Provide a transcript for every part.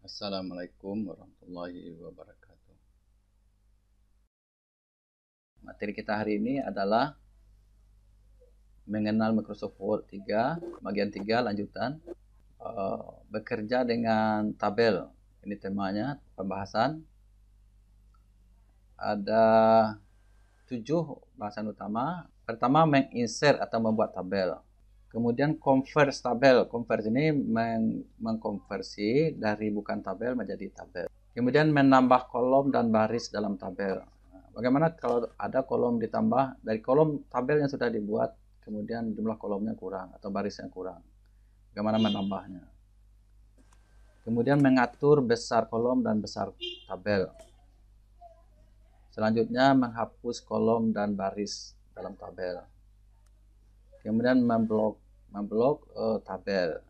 Assalamualaikum warahmatullahi wabarakatuh. Materi kita hari ini adalah mengenal Microsoft Word 3, bagian 3 lanjutan. Bekerja dengan tabel. Ini temanya, pembahasan. Ada 7 bahasan utama. Pertama, menginsert atau membuat tabel. Kemudian convert tabel. Convert ini mengkonversi dari bukan tabel menjadi tabel. Kemudian menambah kolom dan baris dalam tabel. Bagaimana kalau ada kolom ditambah dari kolom tabel yang sudah dibuat, kemudian jumlah kolomnya kurang atau barisnya kurang. Bagaimana menambahnya? Kemudian mengatur besar kolom dan besar tabel. Selanjutnya menghapus kolom dan baris dalam tabel. Kemudian memblok tabel.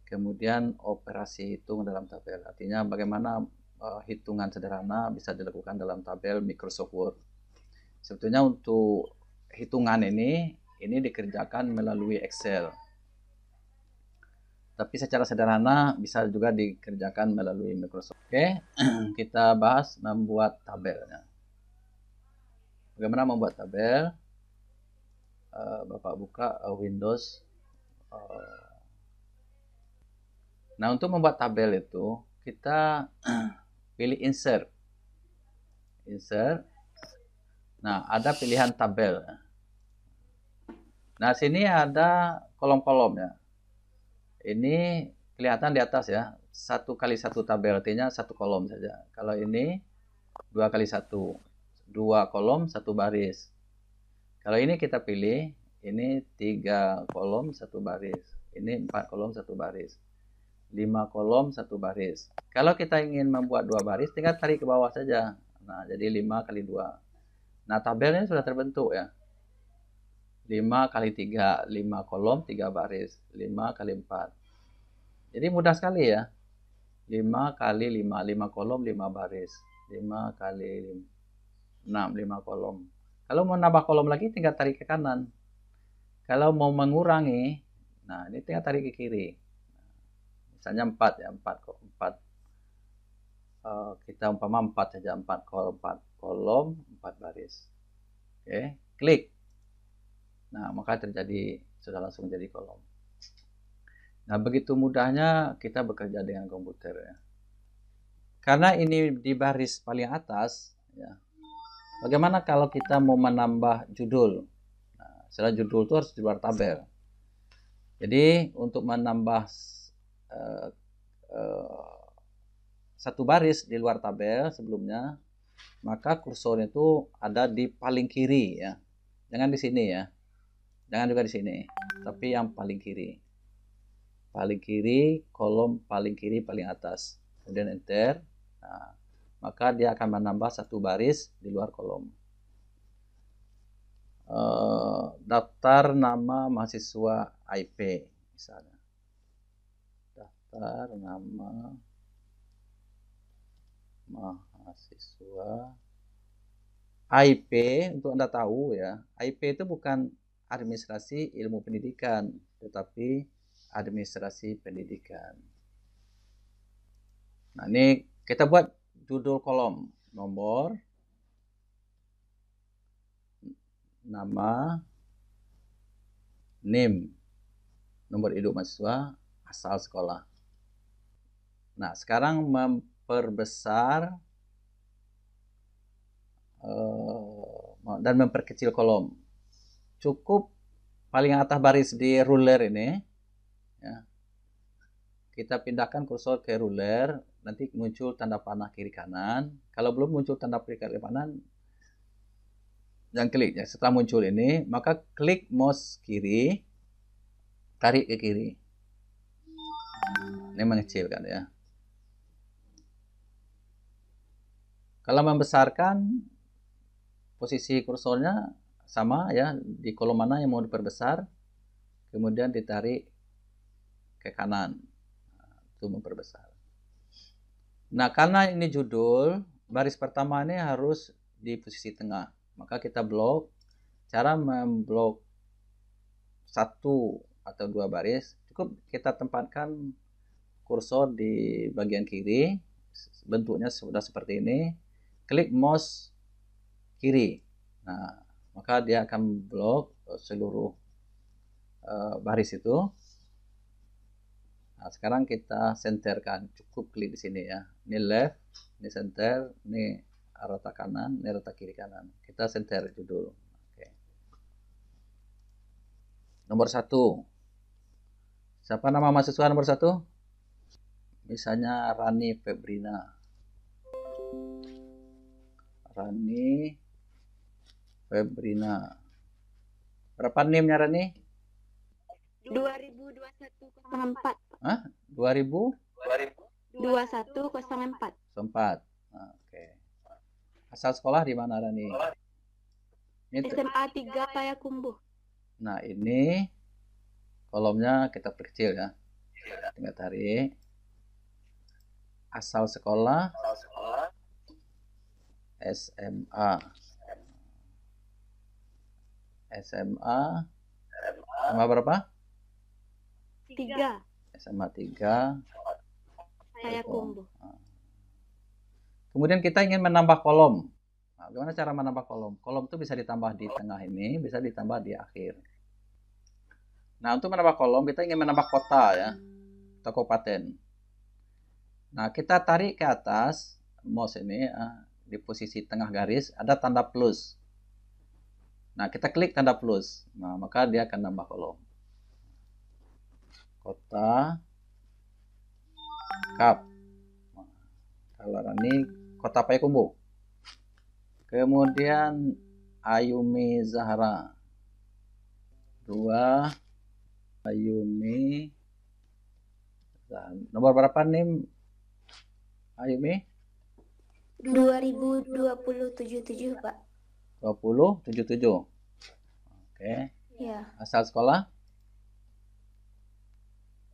Kemudian operasi hitung dalam tabel. Artinya bagaimana hitungan sederhana bisa dilakukan dalam tabel Microsoft Word. Sebetulnya untuk hitungan ini dikerjakan melalui Excel. Tapi secara sederhana bisa juga dikerjakan melalui Microsoft. Oke, kita bahas membuat tabelnya. Bagaimana membuat tabel? Bapak buka Windows. Nah, untuk membuat tabel itu kita pilih insert. Insert. Nah, ada pilihan tabel. Nah, sini ada kolom-kolom ya. Ini kelihatan di atas ya. 1x1 tabel, artinya 1 kolom saja. Kalau ini 2x1. 2 kolom, 1 baris. Kalau ini kita pilih, ini 3 kolom, 1 baris. Ini 4 kolom, 1 baris. 5 kolom, 1 baris. Kalau kita ingin membuat 2 baris, tinggal tarik ke bawah saja. Nah, jadi 5 kali 2. Nah, tabelnya sudah terbentuk ya. 5 kali 3, 5 kolom, 3 baris. 5 kali 4. Jadi mudah sekali ya. 5 kali 5, 5 kolom, 5 baris. 5 kali 6, 5 kolom. Kalau mau nambah kolom lagi, tinggal tarik ke kanan. Kalau mau mengurangi, nah ini tinggal tarik ke kiri. Misalnya 4 ya, 4 kita umpama 4 saja, 4 kolom, 4 baris. Oke, klik. Nah, maka sudah langsung jadi kolom. Nah, begitu mudahnya kita bekerja dengan komputer ya. Karena ini di baris paling atas ya. Bagaimana kalau kita mau menambah judul? Nah, setelah judul itu harus di luar tabel. Jadi untuk menambah satu baris di luar tabel sebelumnya, maka kursornya itu ada di paling kiri ya. Jangan di sini ya. Jangan juga di sini, tapi yang paling kiri. Paling kiri, kolom paling kiri paling atas. Kemudian enter. Nah, maka dia akan menambah satu baris di luar kolom. Daftar nama mahasiswa IP misalnya. Daftar nama mahasiswa IP. Untuk Anda tahu ya, IP itu bukan administrasi ilmu pendidikan, tetapi administrasi pendidikan. Nah, ini kita buat judul kolom, nomor, nama, NIM, nomor induk mahasiswa, asal sekolah. Nah, sekarang memperbesar dan memperkecil kolom. Cukup paling atas baris di ruler ini ya. Kita pindahkan kursor ke ruler, nanti muncul tanda panah kiri kanan. Kalau belum muncul tanda panah kiri kanan, jangan klik ya. Setelah muncul ini, maka klik mouse kiri, tarik ke kiri. Ini mengecilkan ya. Kalau membesarkan, posisi kursornya sama ya, di kolom mana yang mau diperbesar, kemudian ditarik ke kanan. Itu memperbesar. Nah, karena ini judul, baris pertama ini harus di posisi tengah. Maka kita blok. Cara memblok 1 atau 2 baris, cukup kita tempatkan kursor di bagian kiri, bentuknya sudah seperti ini, klik mouse kiri. Nah, maka dia akan blok seluruh baris itu. Nah, sekarang kita senterkan, cukup klik di sini ya. Ini left, ini center, ini rata kanan, ini rata kiri kanan. Kita center judul. Oke. Nomor 1. Siapa nama mahasiswa nomor 1? Misalnya Rani Febrina. Rani Febrina. Berapa NIM-nya Rani? 2021-04. Hah? 2000? 2104. 4. Nah, oke. Asal sekolah di mana Rani? Ini SMA 3 Payakumbuh. Nah, ini kolomnya kita perkecil ya. Tinggal tarik. Asal sekolah SMA. SMA berapa? 3 SMA 3. Payakumbuh. Kemudian kita ingin menambah kolom. Nah, bagaimana cara menambah kolom? Kolom itu bisa ditambah di tengah ini, bisa ditambah di akhir. Nah, untuk menambah kolom, kita ingin menambah kota ya, atau kabupaten. Nah, kita tarik ke atas, mouse ini, di posisi tengah garis, ada tanda plus. Nah, kita klik tanda plus. Nah, maka dia akan nambah kolom. Kota, Kap. Nah, kalau ini Kota Payakumbuh. Kemudian Ayumi Zahra. 2. Ayumi Zahra. Nomor berapa nih Ayumi? 2077 Pak. 2077. Oke. Ya. Asal sekolah?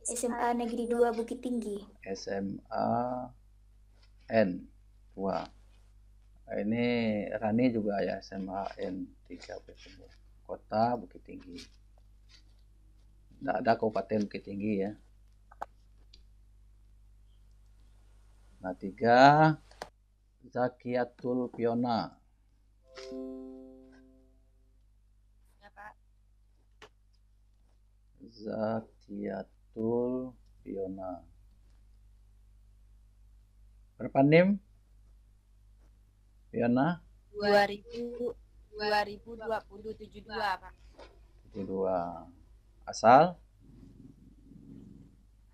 SMA Negeri 2 Bukit Tinggi. SMA N 2. Nah, ini Rani juga ya, SMA N 3 Kota Bukit Tinggi. Tidak ada Kabupaten Bukit Tinggi ya. Nah, 3. Zakiatul Piona. Ya, Pak. Zakiatul Piona. Berapa NIM? Piona? 2072 Pak. 72. Asal?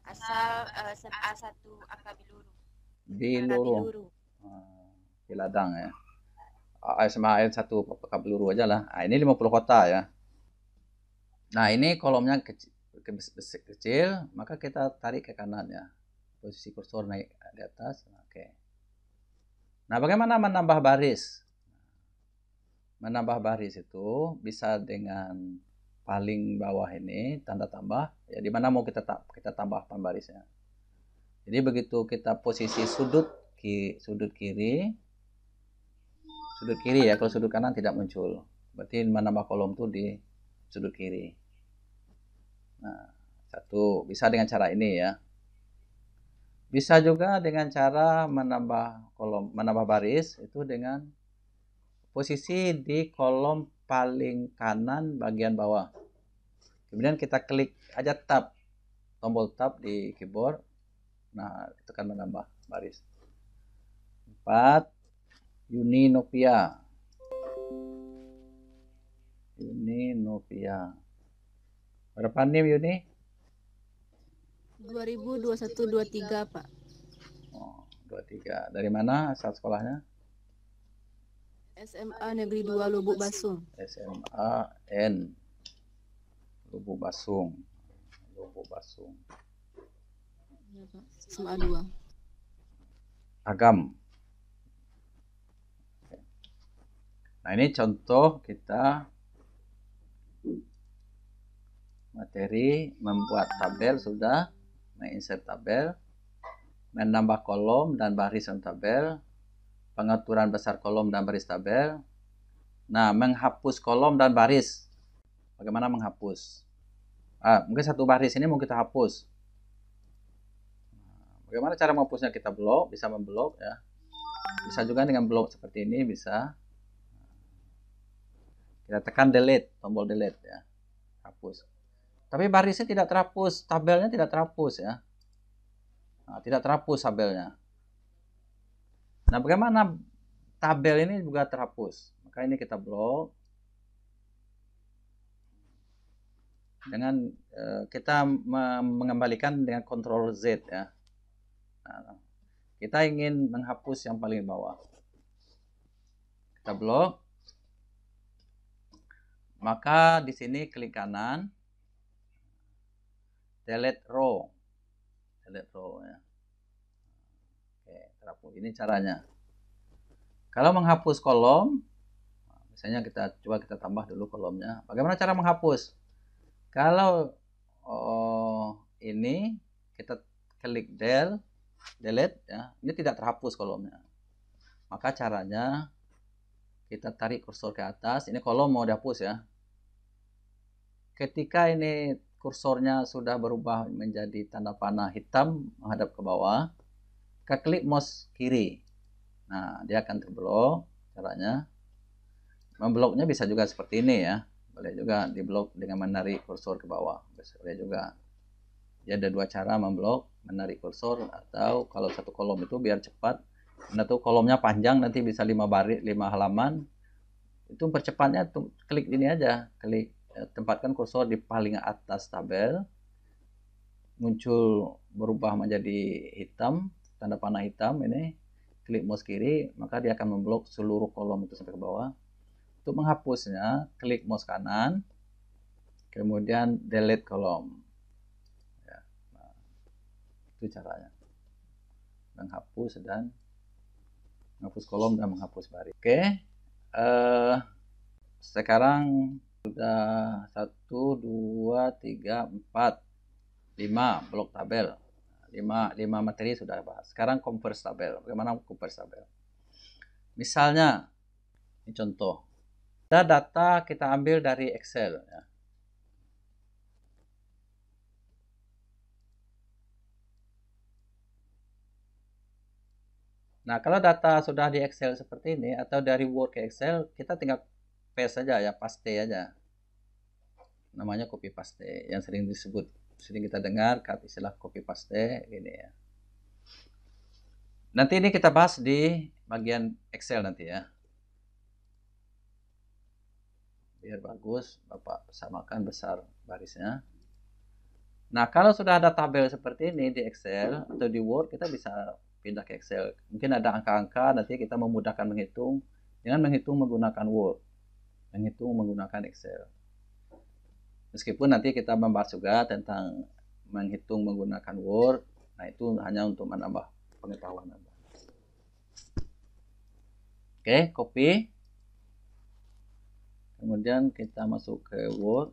Asal SMA 1 Angka Biluru. Biluru. Piladang ya. SMA N 1 Peluru aja lah. Nah, ini 50 kota ya. Nah, ini kolomnya kecil, maka kita tarik ke kanan ya. Posisi kursor naik di atas. Oke. Nah, bagaimana menambah baris? Menambah baris itu bisa dengan paling bawah ini tanda tambah ya, di mana mau kita tambahkan barisnya. Jadi begitu kita posisi sudut kiri ya, kalau sudut kanan tidak muncul, berarti menambah kolom tuh di sudut kiri. Nah, 1 bisa dengan cara ini ya. Bisa juga dengan cara menambah kolom, menambah baris itu dengan posisi di kolom paling kanan bagian bawah. Kemudian kita klik aja tab, tombol tab di keyboard. Nah, itu akan menambah baris. 4. Yuni Novia. Berapa NIM Yuni? 2021-23 Pak. Oh, 23. Dari mana asal sekolahnya? SMA Negeri 2 Lubuk Basung. SMA N Lubuk Basung. Ya, Pak. SMA 2. Agam. Nah, ini contoh kita materi membuat tabel sudah, menginsert tabel, menambah kolom dan baris dalam tabel, pengaturan besar kolom dan baris tabel. Nah, menghapus kolom dan baris. Bagaimana menghapus? Mungkin 1 baris ini mau kita hapus. Bagaimana cara menghapusnya? Kita blok, bisa memblok ya. Bisa juga dengan blok seperti ini, bisa. Kita tekan delete, tombol delete ya. Hapus. Tapi barisnya tidak terhapus, tabelnya tidak terhapus ya. Nah, tidak terhapus tabelnya. Nah, bagaimana tabel ini juga terhapus? Maka ini kita blok. Dengan kita mengembalikan dengan Ctrl Z ya. Nah, kita ingin menghapus yang paling bawah. Kita blok. Maka di sini klik kanan. Delete row. Delete row ya. Oke, terhapus. Ini caranya. Kalau menghapus kolom, misalnya kita coba kita tambah dulu kolomnya. Bagaimana cara menghapus? Kalau ini kita klik delete ya, ini tidak terhapus kolomnya. Maka caranya kita tarik kursor ke atas. Ini kolom mau dihapus ya. Ketika ini kursornya sudah berubah menjadi tanda panah hitam menghadap ke bawah, kita klik mouse kiri. Nah, dia akan terblok. Caranya membloknya bisa juga seperti ini ya. Boleh juga diblok dengan menarik kursor ke bawah. Boleh juga. Jadi ada dua cara memblok, menarik kursor, atau kalau satu kolom itu biar cepat. Karena tuh kolomnya panjang, nanti bisa 5 halaman. Itu percepatnya tuh klik ini aja, klik tempatkan kursor di paling atas tabel. Muncul berubah menjadi hitam, tanda panah hitam ini. Klik mouse kiri, maka dia akan memblok seluruh kolom itu sampai ke bawah. Untuk menghapusnya, klik mouse kanan, kemudian delete kolom. Ya, nah, itu caranya. Menghapus kolom dan menghapus baris. Oke, sekarang sudah 1, 2, 3, 4, 5 blok tabel. 5 materi sudah bahas. Sekarang converse tabel. Bagaimana converse tabel? Misalnya, ini contoh. Ada data kita ambil dari Excel ya. Nah, kalau data sudah di Excel seperti ini atau dari Word ke Excel, kita tinggal paste saja ya, paste aja. Namanya copy paste yang sering kita dengar istilah copy paste ini ya. Nanti ini kita bahas di bagian Excel nanti ya. Biar bagus, Bapak samakan besar barisnya. Nah, kalau sudah ada tabel seperti ini di Excel atau di Word, kita bisa pindah ke Excel. Mungkin ada angka-angka, nanti kita memudahkan menghitung dengan menghitung menggunakan Word, menghitung menggunakan Excel. Meskipun nanti kita membahas juga tentang menghitung menggunakan Word, nah itu hanya untuk menambah pengetahuan Anda. Oke, copy. Kemudian kita masuk ke Word.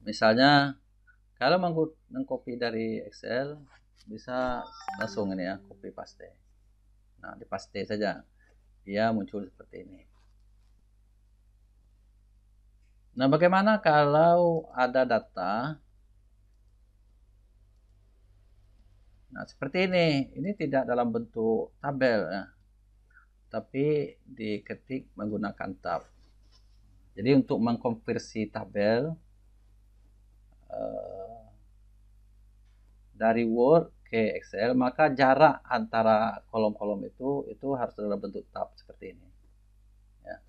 Misalnya, kalau mengcopy dari Excel, bisa langsung ini ya, copy paste. Nah, dipaste saja. Dia muncul seperti ini. Nah, bagaimana kalau ada data? Nah, seperti ini. Ini tidak dalam bentuk tabel ya. Tapi diketik menggunakan tab. Jadi untuk mengkonversi tabel dari Word ke Excel, maka jarak antara kolom-kolom itu harus dalam bentuk tab seperti ini. Ya.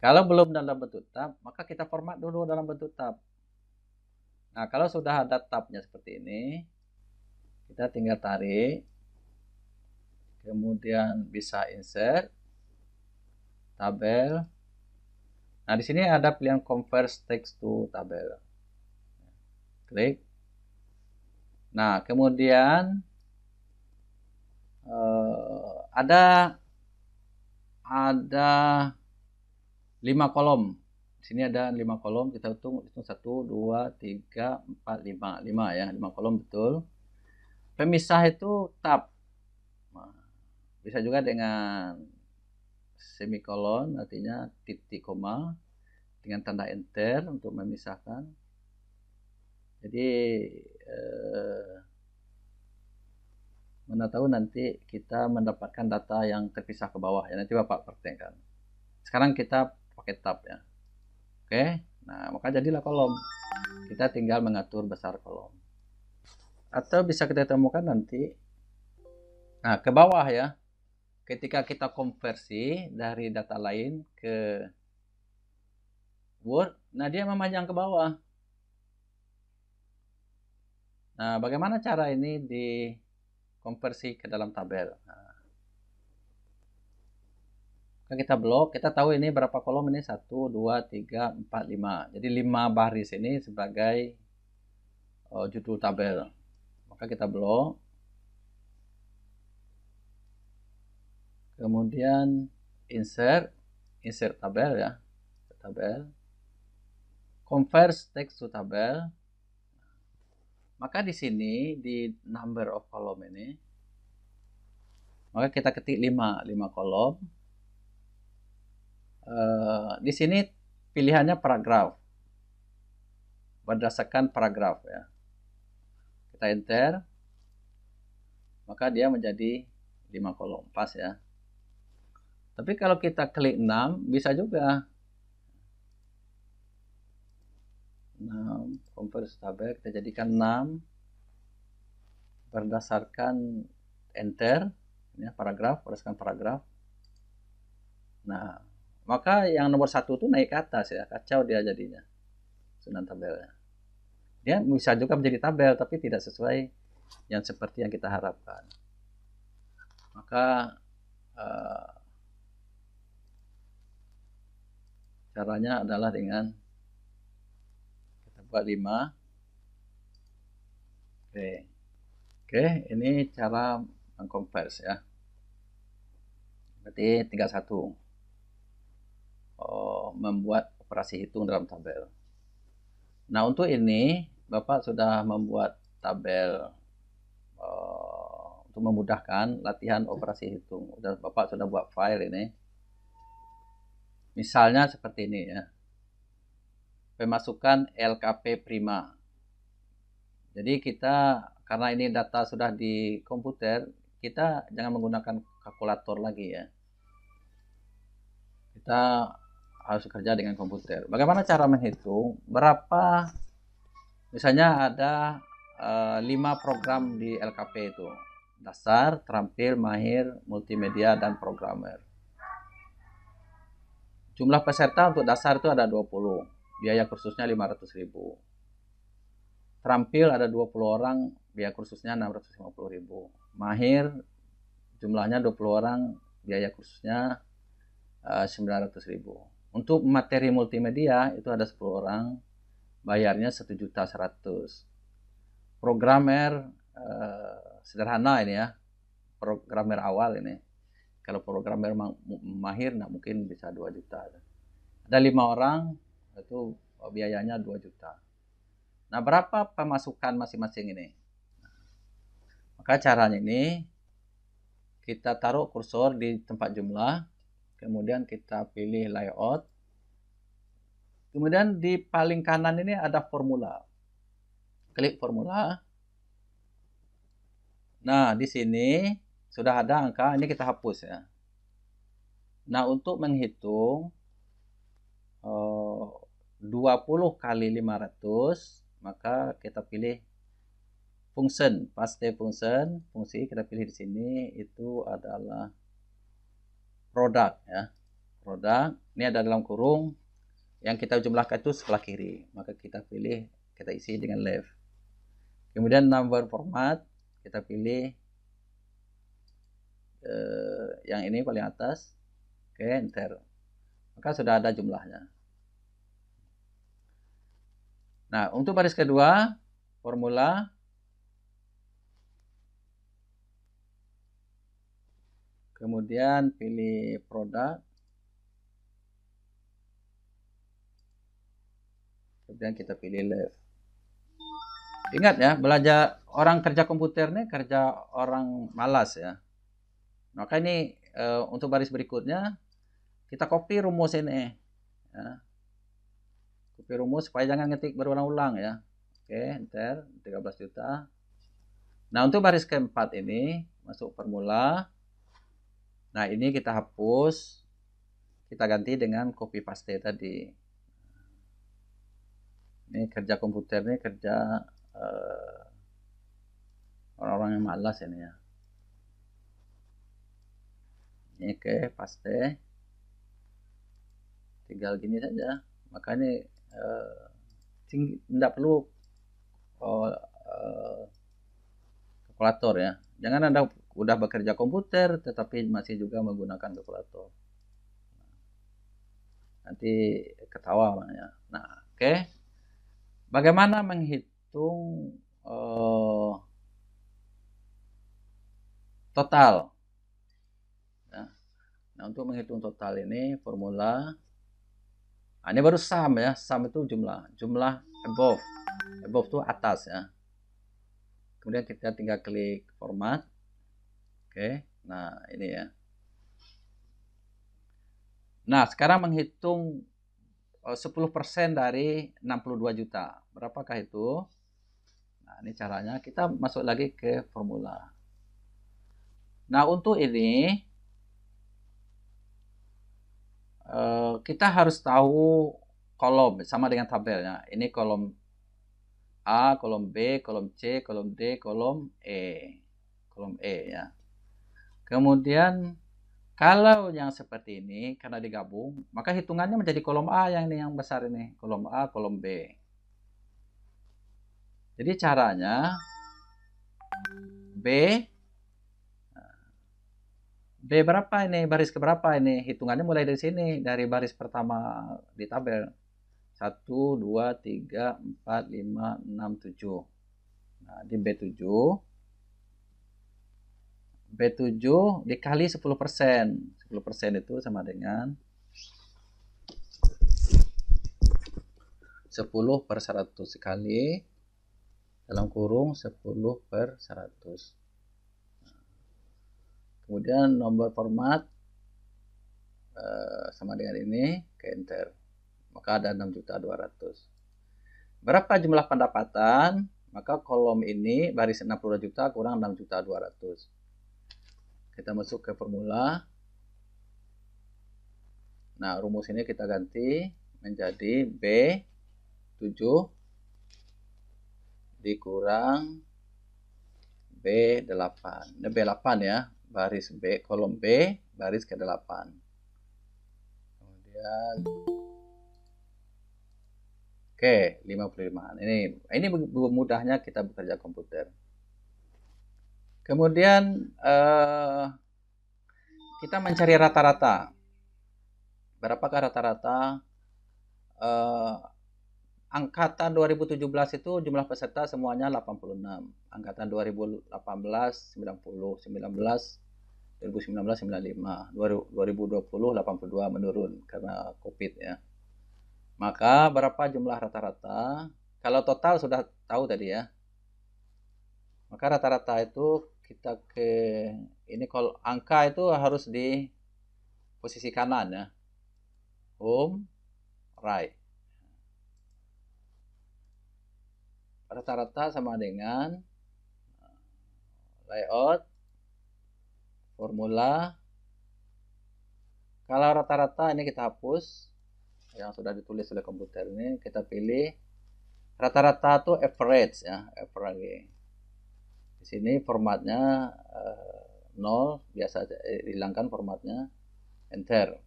Kalau belum dalam bentuk tab, maka kita format dulu dalam bentuk tab. Nah, kalau sudah ada tabnya seperti ini, kita tinggal tarik, kemudian bisa insert, tabel. Nah, di sini ada pilihan convert text to tabel. Klik. Nah, kemudian ada 5 kolom. Di sini ada 5 kolom. Kita hitung 1, 2, 3, 4, 5. 5 ya, 5 kolom betul. Pemisah itu tab. Nah, bisa juga dengan semikolon, artinya titik koma dengan tanda enter untuk memisahkan. Jadi mana tahu nanti kita mendapatkan data yang terpisah ke bawah ya, nanti Bapak praktekkan. Sekarang kita pakai tab ya. Oke, nah maka jadilah kolom. Kita tinggal mengatur besar kolom. Atau bisa kita temukan nanti, nah ke bawah ya, ketika kita konversi dari data lain ke Word, nah dia memanjang ke bawah. Nah, bagaimana cara ini dikonversi ke dalam tabel? Nah, kita blok, kita tahu ini berapa kolom ini, 1, 2, 3, 4, 5. Jadi 5 baris ini sebagai judul tabel. Maka kita blok. Kemudian insert tabel ya, tabel. Convert text to tabel. Maka di sini di number of column ini, maka kita ketik 5 kolom. Di sini pilihannya paragraf, berdasarkan paragraf ya. Kita enter, maka dia menjadi 5 kolom, pas ya. Tapi kalau kita klik 6, bisa juga. 6, convert tabel, kita jadikan 6 berdasarkan enter ya, paragraf, berdasarkan paragraf. Nah, maka yang nomor 1 itu naik ke atas ya, kacau dia jadinya susunan tabelnya. Dia bisa juga menjadi tabel tapi tidak sesuai yang seperti yang kita harapkan. Maka caranya adalah dengan kita buat 5. Oke, ini cara mengkonvers ya. Berarti tinggal 1. Membuat operasi hitung dalam tabel. Nah, untuk ini Bapak sudah membuat tabel untuk memudahkan latihan operasi hitung. Bapak sudah buat file ini. Misalnya seperti ini ya. Pemasukan LKP prima. Jadi kita, karena ini data sudah di komputer, kita jangan menggunakan kalkulator lagi ya. Kita harus kerja dengan komputer. Bagaimana cara menghitung berapa, misalnya ada 5 program di LKP itu. Dasar, terampil, mahir, multimedia, dan programmer. Jumlah peserta untuk dasar itu ada 20. Biaya kursusnya 500.000. Terampil ada 20 orang, biaya kursusnya 650.000. Mahir jumlahnya 20 orang, biaya kursusnya 900.000. Untuk materi multimedia itu ada 10 orang, bayarnya 1.100.000. Programmer sederhana ini ya, programmer awal ini. Kalau programmer mahir, nah mungkin bisa 2 juta. Ada 5 orang, itu biayanya 2 juta. Nah, berapa pemasukan masing-masing ini? Maka caranya ini, kita taruh kursor di tempat jumlah, kemudian kita pilih layout. Kemudian di paling kanan ini ada formula. Klik formula. Nah, di sini sudah ada angka, ini kita hapus ya. Nah, untuk menghitung 20 kali 500, maka kita pilih function, paste function, fungsi kita pilih di sini itu adalah produk ya. Produk, ini ada dalam kurung, yang kita jumlahkan itu sebelah kiri, maka kita pilih, kita isi dengan left. Kemudian number format, kita pilih yang ini paling atas. Oke, enter. Maka sudah ada jumlahnya. Nah, untuk baris kedua, formula. Kemudian pilih produk. Kemudian kita pilih left. Ingat ya, belajar orang kerja komputer ini kerja orang malas ya. Maka ini untuk baris berikutnya kita copy rumus ini ya. Copy rumus supaya jangan ngetik berulang-ulang ya. Oke, enter 13 juta. Nah, untuk baris keempat ini masuk formula. Nah, ini kita hapus. Kita ganti dengan copy paste tadi. Ini kerja komputer, ini kerja orang-orang yang malas ini ya. Ini oke, paste. Tinggal gini saja. Makanya tidak perlu kalkulator ya. Jangan Anda udah bekerja komputer tetapi masih juga menggunakan kalkulator. Nanti ketawa ya. Nah, oke. Bagaimana menghitung total? Nah, untuk menghitung total ini formula. Nah, ini baru sum ya. Sum itu jumlah above. Above itu atas ya. Kemudian kita tinggal klik format. Oke. Nah, ini ya. Nah, sekarang menghitung 10% dari 62 juta. Berapakah itu? Nah, ini caranya. Kita masuk lagi ke formula. Nah, untuk ini kita harus tahu kolom sama dengan tabelnya. Ini kolom A, kolom B, kolom C, kolom D, kolom E. Kolom E ya. Kemudian kalau yang seperti ini karena digabung, maka hitungannya menjadi kolom A yang ini yang besar ini, kolom A, kolom B. Jadi caranya B berapa ini? Baris keberapa ini? Hitungannya mulai dari sini, dari baris pertama di tabel. 1, 2, 3, 4, 5, 6, 7. Nah, di B7 dikali 10%. 10% itu sama dengan 10/100 kali dalam kurung 10/100. Kemudian nomor format sama dengan ini, ke enter. Maka ada 6.200. Berapa jumlah pendapatan? Maka kolom ini baris 62 juta kurang 6.200. Kita masuk ke formula. Nah, rumus ini kita ganti menjadi B7 dikurang B8. Ini B8 ya, baris B, kolom B, baris ke-8. Kemudian oke, 55. Ini mudahnya kita bekerja komputer. Kemudian kita mencari rata-rata. Berapakah rata-rata? Angkatan 2017 itu jumlah peserta semuanya 86. Angkatan 2018 90, 2019 95, 2020 82 menurun karena Covid ya. Maka berapa jumlah rata-rata? Kalau total sudah tahu tadi ya. Maka rata-rata itu kita ke ini, kalau angka itu harus di posisi kanan ya. Home, right. Rata-rata sama dengan layout, formula. Kalau rata-rata ini kita hapus yang sudah ditulis oleh komputer ini, kita pilih rata-rata itu average ya, average. Di sini formatnya 0, biasa hilangkan formatnya, enter.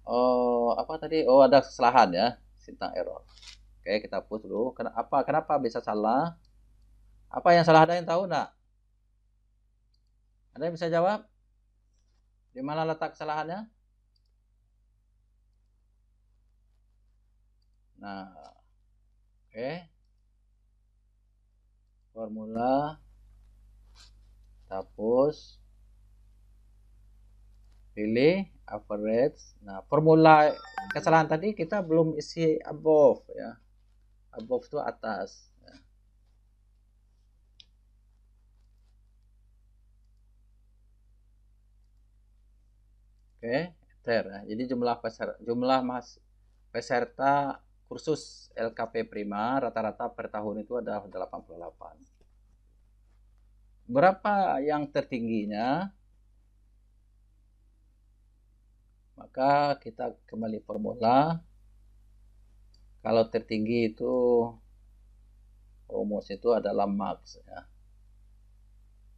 Oh, apa tadi? Oh, ada kesalahan ya, syntax error. Oke, kita hapus dulu. Kenapa bisa salah? Apa yang salah, ada yang tahu enggak? Ada yang bisa jawab? Di mana letak kesalahannya? Nah, oke. Formula hapus. Pilih average. Nah, formula kesalahan tadi kita belum isi above ya. Above itu atas. Ya. Oke, enter. Jadi jumlah peserta kursus LKP Prima rata-rata per tahun itu adalah 88. Berapa yang tertingginya? Maka kita kembali formula. Kalau tertinggi itu rumus itu adalah max ya.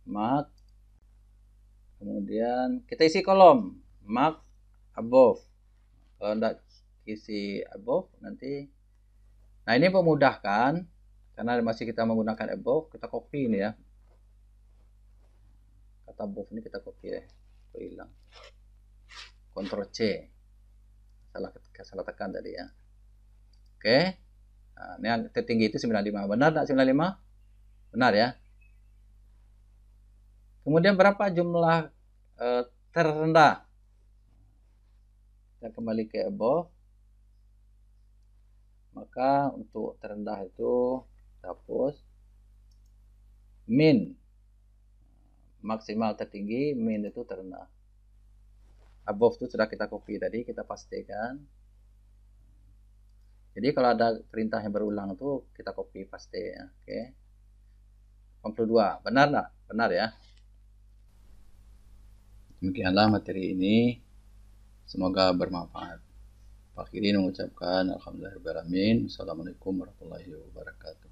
Max. Kemudian kita isi kolom max above. Kalau tidak isi above nanti. Nah ini memudahkan karena masih kita menggunakan above, kita copy ini ya. Kata above ini kita copy ya. Hilang. Ctrl C. Salah tekan tadi ya. Oke. Nah, ini yang tertinggi itu 95. Benar enggak 95? Benar ya. Kemudian berapa jumlah terendah? Kita kembali ke above. Maka untuk terendah itu hapus min. Maksimal tertinggi, min itu terendah. Above itu sudah kita copy tadi, kita pastikan. Jadi kalau ada perintah yang berulang itu kita copy paste ya. Oke. 82. Benar enggak? Benar ya. Demikianlah materi ini. Semoga bermanfaat. Pak Kirin mengucapkan alhamdulillahirabbil alamin. Assalamualaikum warahmatullahi wabarakatuh.